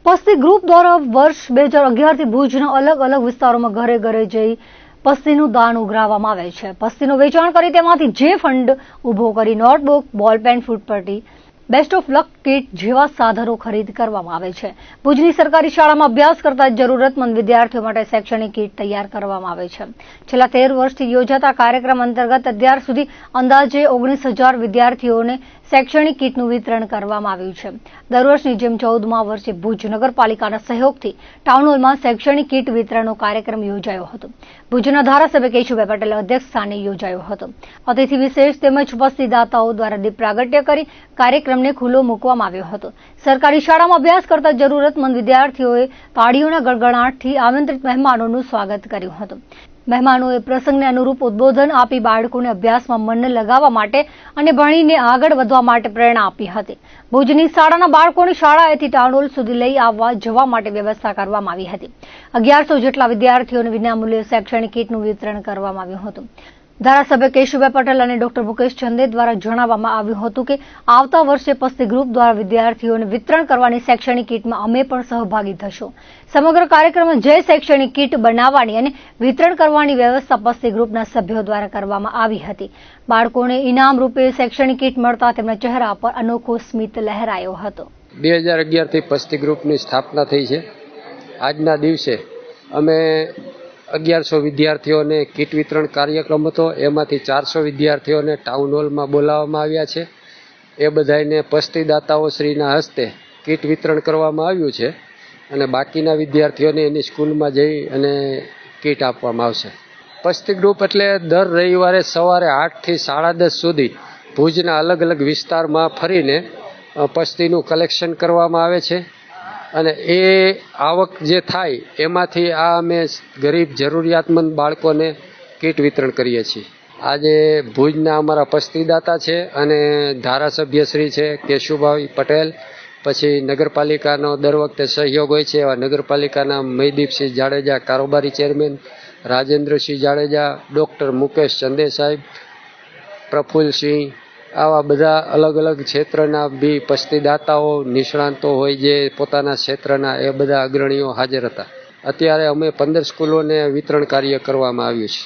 પસ્તી group દ્વારા વર્ષ 2011 થી ભુજના અલગ અલગ વિસ્તારોમાં ઘરે ઘરે જઈ પસ્તીનું દાન ઉઘરાવવામાં આવે છે. પસ્તીનું વેચાણ કરી તેમાંથી જે ફંડ ઉભો કરી નોટબુક, બોલપેન, ફૂટપટ્ટી, બેસ્ટ ઓફ લક કીટ જેવા સાધનો ખરીદ કરવામાં આવે છે. ભુજની સરકારી શાળામાં અભ્યાસ કરતા જરૂરતમંદ વિદ્યાર્થીઓ માટે શૈક્ષણિક કીટ તૈયાર કરવામાં આવે છે. છેલ્લા 13 વર્ષથી યોજાતા કાર્યક્રમ અંતર્ગત અત્યાર સુધી અંદાજે 19,000 વિદ્યાર્થીઓને શૈક્ષણિક કીટનું વિતરણ કરવામાં આવ્યું છે. દર વર્ષની જેમ 14મા વર્ષે ભુજ નગરપાલિકાના સહયોગથી ટાઉન હોલમાં શૈક્ષણિક કીટ વિતરણનો કાર્યક્રમ યોજાયો હતો. ભુજના ધારાસભ્ય કેશુભાઈ પટેલ અધ્યક્ષ સ્થાને યોજાયો હતો. અતિથિ વિશેષ તેમજ પસ્તીદાતાઓ દ્વારા દીપ પ્રાગટ્ય કરી કાર્યક્રમને ખુલ્લો મૂકવામાં આવ્યો હતો. સરકારી શાળામાં અભ્યાસ કરતા જરૂરતમંદ વિદ્યાર્થીઓએ તાળીઓના ગડગડાટથી આમંત્રિત મહેમાનોનું સ્વાગત કર્યું હતું. મહેમાનોએ પ્રસંગને અનુરૂપ ઉદ્બોધન આપી બાળકોને અભ્યાસમાં મન લગાવવા માટે અને ભણીને આગળ વધવા માટે પ્રેરણા આપી હતી. ભુજની શાળાના બાળકોને શાળાએથી ટાઉન હોલ સુધી લઈ આવવા જવા માટે વ્યવસ્થા કરવામાં આવી હતી. 1100 જેટલા વિદ્યાર્થીઓને વિનામૂલ્યે શૈક્ષણિક કીટનું વિતરણ કરવામાં આવ્યું હતું. ધારાસભ્ય કેશુભાઈ પટેલ અને ડોક્ટર મુકેશ ચંદે દ્વારા જણાવવામાં આવ્યું હતું કે આવતા વર્ષે પસ્તી ગ્રુપ દ્વારા વિદ્યાર્થીઓને વિતરણ કરવાની શૈક્ષણિક કીટમાં અમે પણ સહભાગી થશું. સમગ્ર કાર્યક્રમમાં જે શૈક્ષણિક કીટ બનાવવાની અને વિતરણ કરવાની વ્યવસ્થા પસ્તી ગ્રુપના સભ્યો દ્વારા કરવામાં આવી હતી. બાળકોને ઇનામ રૂપે શૈક્ષણિક કીટ મળતા તેમના ચહેરા પર અનોખો સ્મિત લહેરાયો હતો. 2011 થી પસ્તી ગ્રુપની સ્થાપના થઈ છે. આજના દિવસે અમે 1100 વિદ્યાર્થીઓને કીટ વિતરણ કાર્યક્રમ હતો. એમાંથી 400 વિદ્યાર્થીઓને ટાઉન હોલમાં બોલાવવામાં આવ્યા છે. એ બધાને પસ્તીદાતાઓ શ્રીના હસ્તે કીટ વિતરણ કરવામાં આવ્યું છે અને બાકીના વિદ્યાર્થીઓને એની સ્કૂલમાં જઈ અને કીટ આપવામાં આવશે. પસ્તી ગ્રુપ એટલે દર રવિવારે સવારે 8 થી 10:30 સુધી ભુજના અલગ અલગ વિસ્તારમાં ફરીને પસ્તીનું કલેક્શન કરવામાં આવે છે અને એ આવક જે થાય એમાંથી આ અમે ગરીબ જરૂરિયાતમંદ બાળકોને કીટ વિતરણ કરીએ છીએ. આજે ભુજના અમારા પસ્તીદાતા છે અને ધારાસભ્યશ્રી છે કેશુભાઈ પટેલ, પછી નગરપાલિકાનો દર વખતે સહયોગ હોય છે એવા નગરપાલિકાના મહીદીપસિંહ જાડેજા કારોબારી ચેરમેન, રાજેન્દ્રસિંહ જાડેજા, ડોક્ટર મુકેશ ચંદે સાહેબ, પ્રફુલ્લસિંહ, આવા બધા અલગ અલગ ક્ષેત્રના બી પસ્તીદાતાઓ નિષ્ણાંતો હોય જે પોતાના ક્ષેત્રના એ બધા અગ્રણીઓ હાજર હતા. અત્યારે અમે 15 સ્કૂલોને વિતરણ કાર્ય કરવામાં આવ્યું છે.